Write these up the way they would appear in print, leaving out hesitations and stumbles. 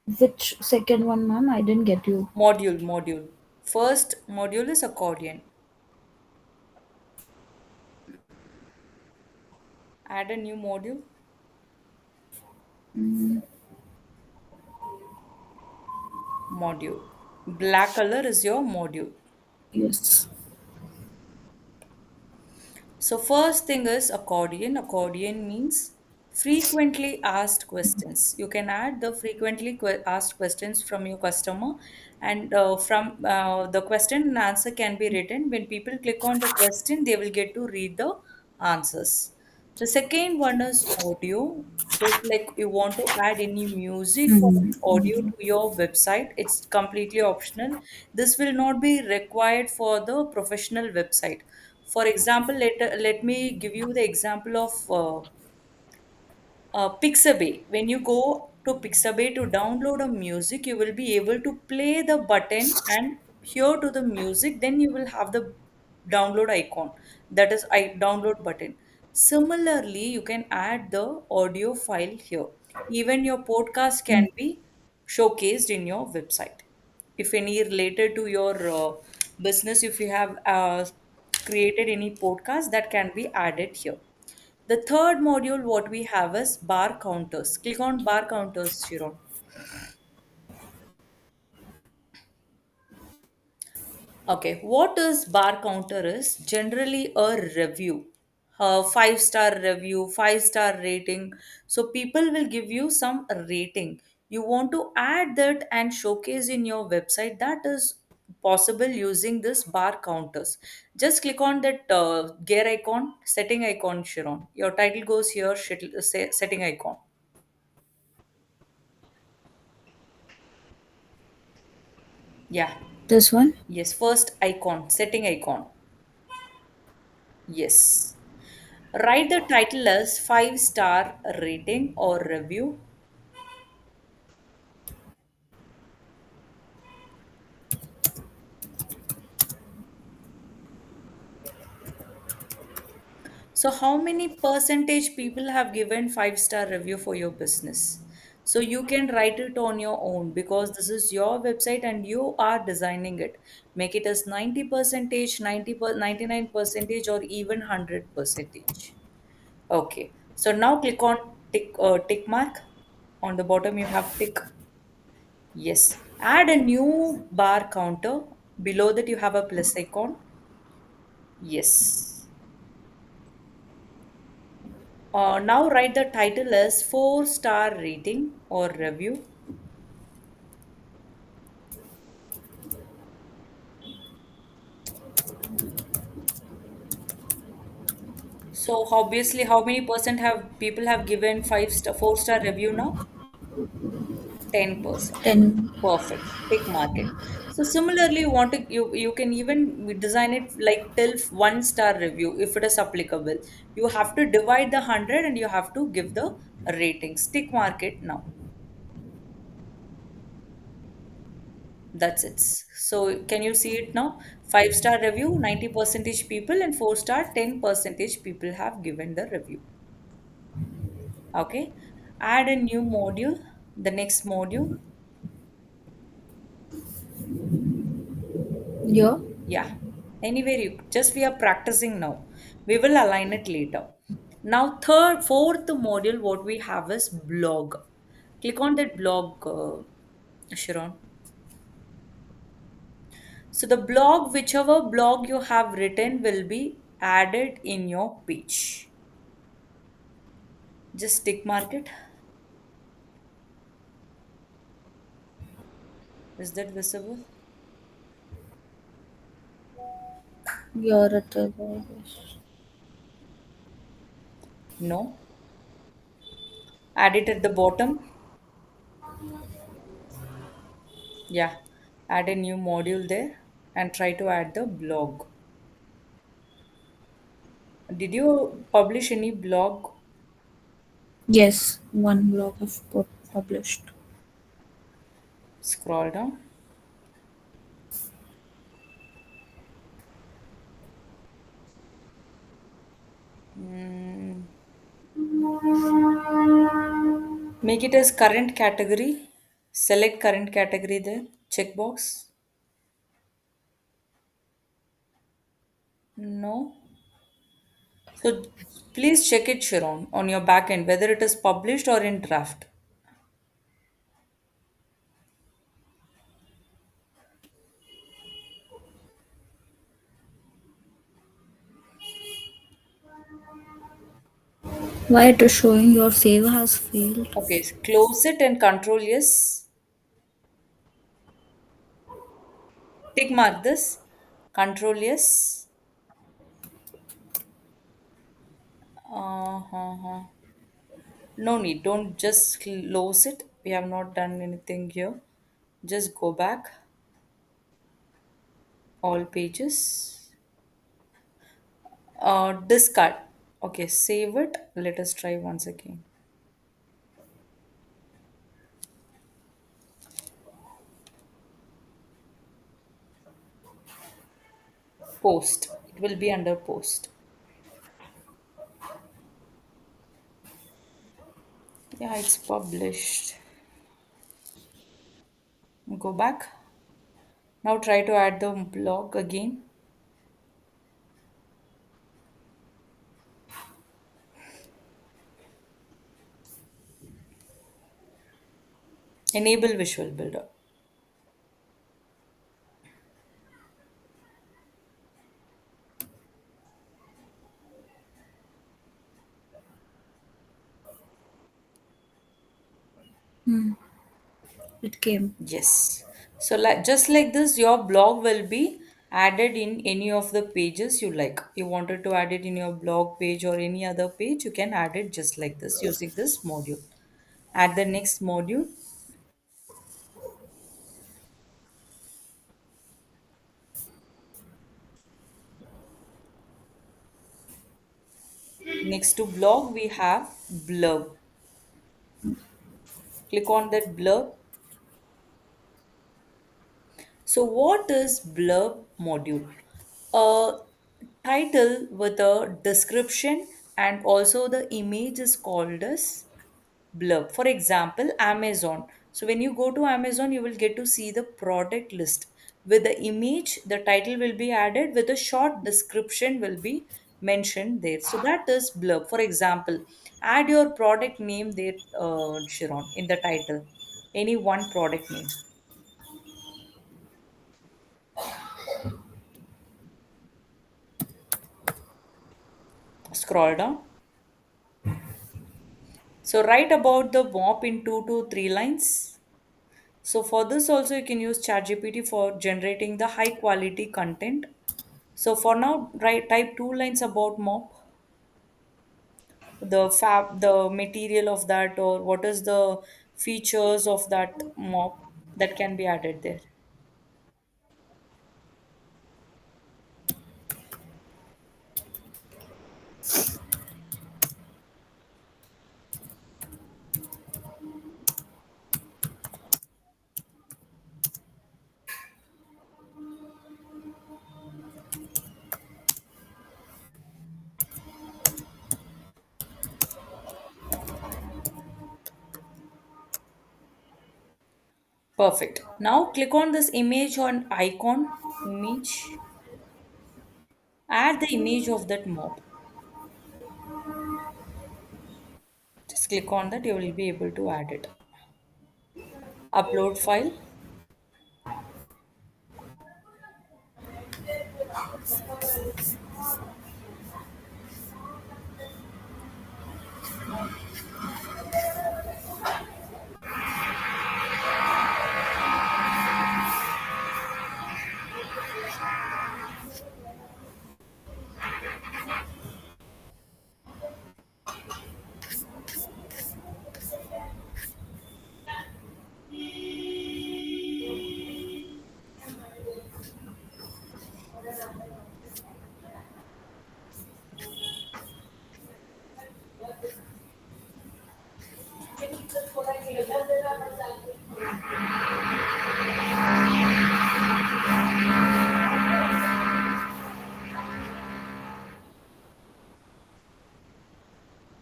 Which second one, ma'am? I didn't get you. Module. First module is accordion. Add a new module. Black color is your module. Yes. So first thing is accordion. Accordion means frequently asked questions. You can add the frequently asked questions from your customer, and from the question and answer can be written. When people click on the question, they will get to read the answers. The second one is audio. Just like you want to add any music or audio Mm-hmm. to your website, it's completely optional. This will not be required for the professional website. For example, let me give you the example of Pixabay. When you go to Pixabay to download a music, you will be able to play the button and hear to the music. Then you will have the download icon. That is I download button. Similarly, you can add the audio file here. Even your podcast can be showcased in your website. If any related to your business, if you have created any podcast, that can be added here. The third module what we have is bar counters. Click on bar counters, Shiron. Okay, what is bar counter is generally a review, a five-star review, five-star rating. So people will give you some rating. You want to add that and showcase in your website. That is possible using this bar counters. Just click on that gear icon, setting icon, Shiron. Your title goes here, setting icon. Yeah. This one? Yes, first icon, setting icon. Yes. Write the title as five-star rating or review. So, how many percentage people have given five-star review for your business? So, you can write it on your own because this is your website and you are designing it. Make it as 90 percentage, 99 percentage, or even 100 percentage. Okay. So, now click on tick mark. On the bottom, you have tick. Yes. Add a new bar counter. Below that, you have a plus icon. Yes. Now write the title as four-star rating or review. So obviously, how many percent have people have given four-star review now? 10%. 10. Perfect. Tick mark it. So similarly, you can even design it like till one-star review if it is applicable. You have to divide the 100 and you have to give the ratings. Tick mark it now. That's it. So can you see it now? Five-star review, 90 percentage people, and four-star, 10 percentage people have given the review. Okay. Add a new module. The next module. Yeah. Yeah. Anywhere you just we are practicing now. We will align it later. Now, fourth module, what we have is blog. Click on that blog, Sharon. So the blog, whichever blog you have written, will be added in your page. Just tick mark it. Is that visible? You're at the No. Add it at the bottom. Yeah. Add a new module there and try to add the blog. Did you publish any blog? Yes, one blog I've published. Scroll down. Mm, make it as current category. Select current category there. Checkbox. No. So please check it, Sharon, on your back end, whether it is published or in draft. Why it is showing your save has failed? Okay, close it and control yes. Tick mark this. Control yes. Uh-huh. No need. Don't just close it. We have not done anything here. Just go back. All pages. Discard. Okay, save it. Let us try once again. Post. It will be under post. Yeah, it's published. Go back. Now try to add the blog again. Enable Visual Builder. It came. Yes. So like just like this, your blog will be added in any of the pages you like. You wanted to add it in your blog page or any other page, you can add it just like this using this module. Add the next module. Next to blog, we have blurb. Click on that blurb. So, what is blurb module? A title with a description and also the image is called as blurb. For example, Amazon. So when you go to Amazon, you will get to see the product list with the image. The title will be added with a short description will be mentioned there. So that is blurb. For example, add your product name there, Sharon, in the title. Any one product name. Scroll down. So write about the mop in 2 to 3 lines. So for this also you can use ChatGPT for generating the high quality content. So for now, write type 2 lines about mop, the material of that, or what is the features of that mop that can be added there. Perfect. Now click on this image on icon image. Add the image of that mop. Just click on that. You will be able to add it. Upload file.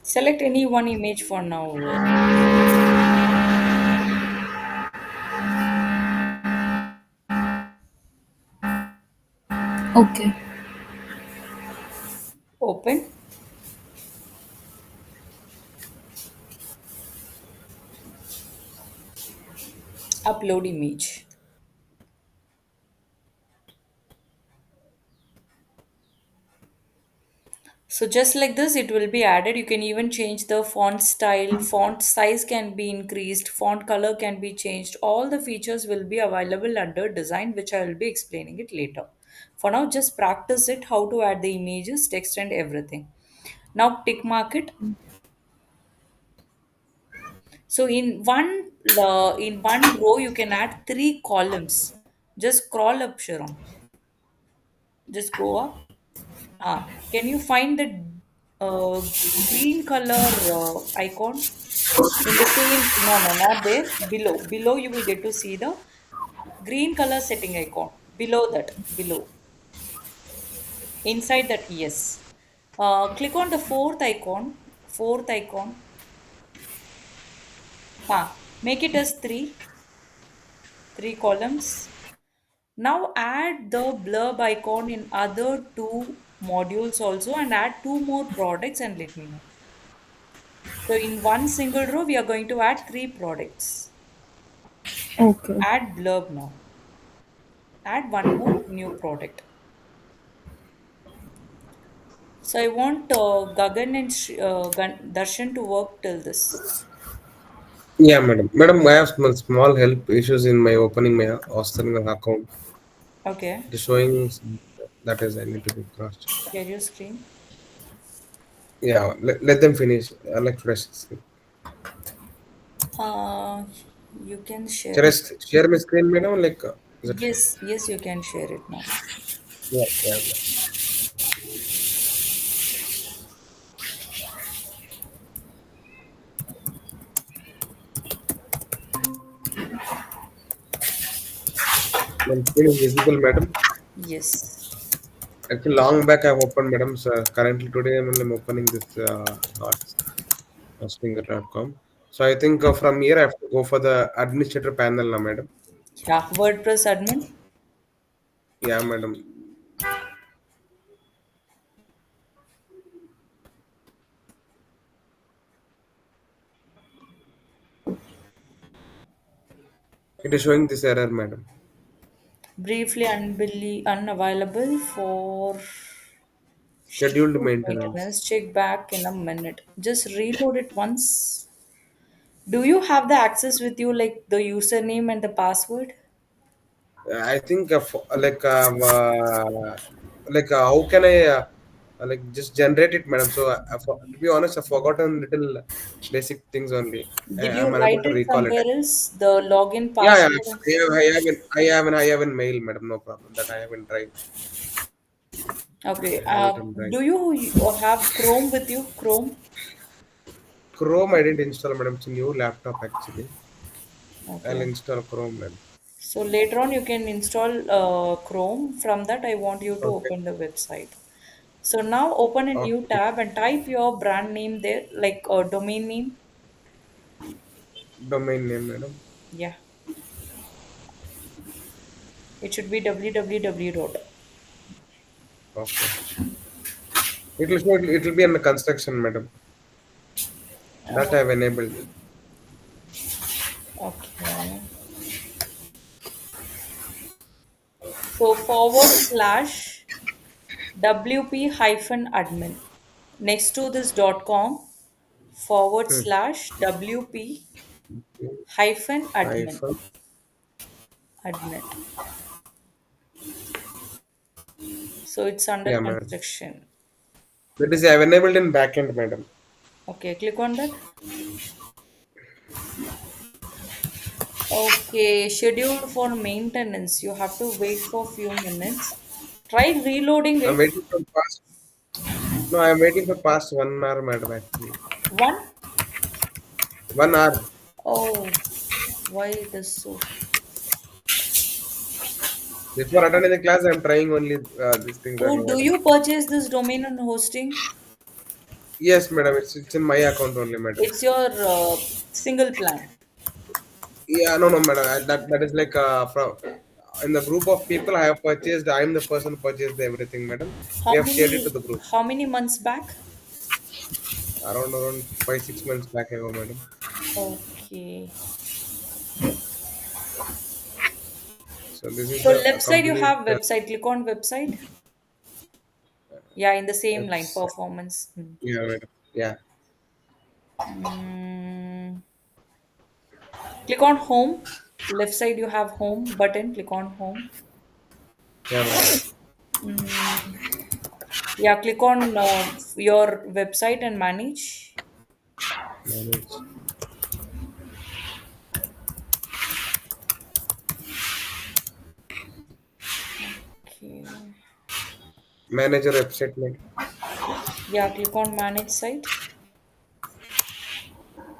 Select any one image for now. Okay. Open, upload image. So just like this, it will be added. You can even change the font style, font size can be increased, font color can be changed. All the features will be available under design, which I will be explaining it later. For now, just practice it, how to add the images, text and everything. Now tick mark it. So in one row, you can add three columns. Just scroll up, Sharon. Just go up. Can you find the green color icon in the same? No, no, not there. Below, below you will get to see the green color setting icon. Below that, below, inside that, yes. Click on the fourth icon. Fourth icon. Make it as three columns. Now add the blurb icon in other two modules also and add two more products and let me know. So in one single row, we are going to add three products. Okay. Add blurb now. Add one more new product. So I want Gagan and Darshan to work till this. Yeah, madam. Madam, I have some small help issues in my opening my Australian account. Okay. It is showing that is I need to be crossed. Share your screen. Yeah, let them finish. I like fresh. Uh, you can share Share, it. share my screen, madam. Like, is it? Yes, yes, you can share it now. Yeah, yeah, madam. My screen is visible, madam. Yes. Actually, long back I've opened, madam. So currently today I'm opening this Austringer.com. So I think from here I have to go for the administrator panel now, madam. Yeah, WordPress admin. Yeah, madam. It is showing this error, madam. Briefly unavailable for Scheduled scheduled maintenance. maintenance. Check back in a minute. Just reload it once. Do you have the access with you, like the username and the password? I think how can I like just generate it, madam? So to be honest, I've forgotten little basic things only. Did you I'm unable write to it recall it. somewhere else? The login Yeah, yeah, password? I have an mail, madam. No problem. That I have in drive. Okay. I have it in drive. Do you have Chrome with you? Chrome? Chrome I didn't install, madam. It's a new laptop actually. I'll Okay. install Chrome, madam. So later on, you can install Chrome. From that, I want you to Okay. open the website. So now open a new Okay. tab and type your brand name there, like a domain name. Domain name, madam. Yeah, it should be www dot. Okay. It will show. It will be under construction, madam. That I have enabled. Okay. So forward slash WP hyphen admin. Next to this .com forward Hmm. slash WP hyphen admin. iPhone. Admin. So it's under Yeah, madam. construction. That is I have enabled in backend, madam. Okay, click on that. Okay, scheduled for maintenance. You have to wait for few minutes. Try reloading I'm it. waiting for past. No, I'm waiting for past 1 hour, madam. Actually, One. 1 hour. Oh, why it is so? Before attending the class, I'm trying only these things only, Oh, do madam. you purchase this domain and hosting? Yes, madam. It's in my account only, madam. It's your single plan. Yeah, no, no, madam. That is like from. in the group of people I have purchased, I am the person who purchased everything, madam. How We have shared it to many the group how many months back? around 5 6 months back ago, madam. Okay. So this is So the left side you complete have website. Click on website. Yeah, in the same line, website. performance. Yeah, madam. Yeah, Mm. Click on home. Left side you have home button. Click on home. yeah, madam. Mm. Yeah, click on your website and manage. Manage, Okay. manager website, madam. Yeah, click on manage site.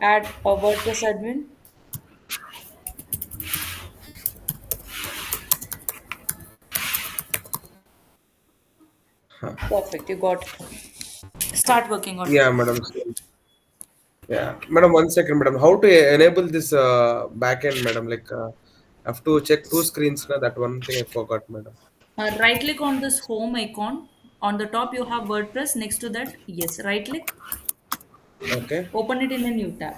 Add a WordPress admin. Perfect, you got it. Start working on it. Yeah, madam. Yeah, madam. 1 second, madam. How to enable this backend, madam? Like, I have to check two screens. Na, that one thing I forgot, madam. Right click on this home icon. On the top, you have WordPress. Next to that, yes, right click. Okay. Open it in a new tab.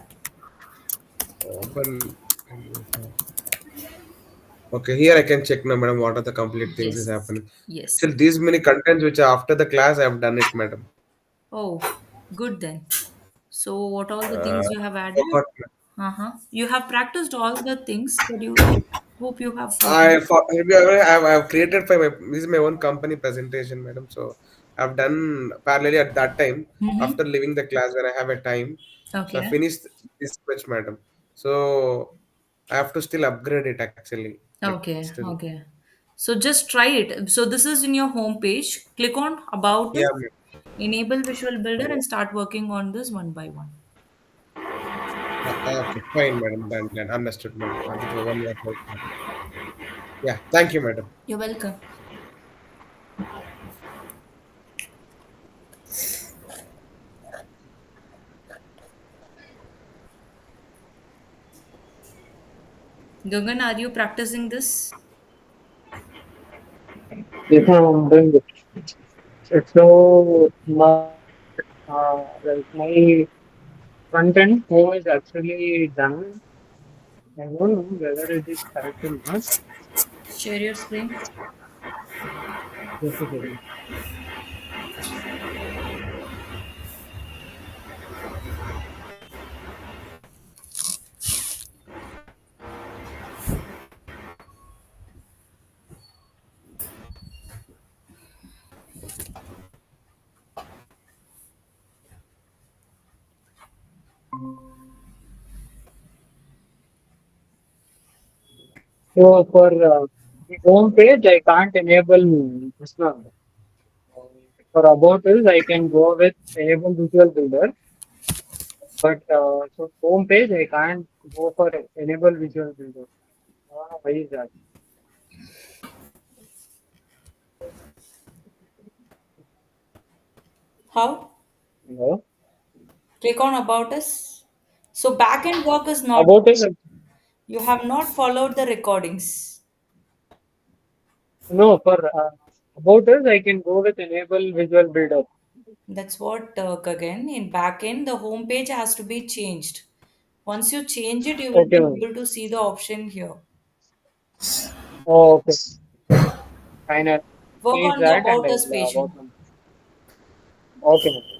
Open. Okay, here I can check now, madam. What are the complete things is Yes, happening? yes. Still, these many contents which are after the class, I have done it, madam. Oh, good then. So, what all the Uh, things you have added? Forgot. Uh-huh. You have practiced all the things, but you hope you have I forgotten. for, I've created for my this is my own company presentation, madam. So I've done parallelly at that time Mm-hmm. after leaving the class when I have a time. So I Okay. finished this much, madam. So I have to still upgrade it actually. Like Okay. still, Okay. So just try it. So this is in your home page. Click on About yeah. It, enable Visual Builder, Madam. and start working on this one by one. Okay, fine, madam. Done. Understood, madam. This is one more. Yeah, thank you, madam. You're welcome. Gagan, are you practicing this? Yes, ma'am, I'm doing it. So like my front end home is actually done. I don't know whether it is correct or not. Share your screen. Just a second. So for the home page, I can't enable this one. For about is I can go with enable visual builder, but so home page I can't go for enable visual builder. Why is that? How? No. Click on About Us. So back-end work is not About is You have not followed the recordings. no for about is I can go with enable visual builder. That's what, Gagan. In backend, the home page has to be changed. Once you change it, you will Okay, be ma'am. able to see the option here. Oh, okay. Fine. I'll Work change on the that and About I Us will page. about them. Okay, ma'am.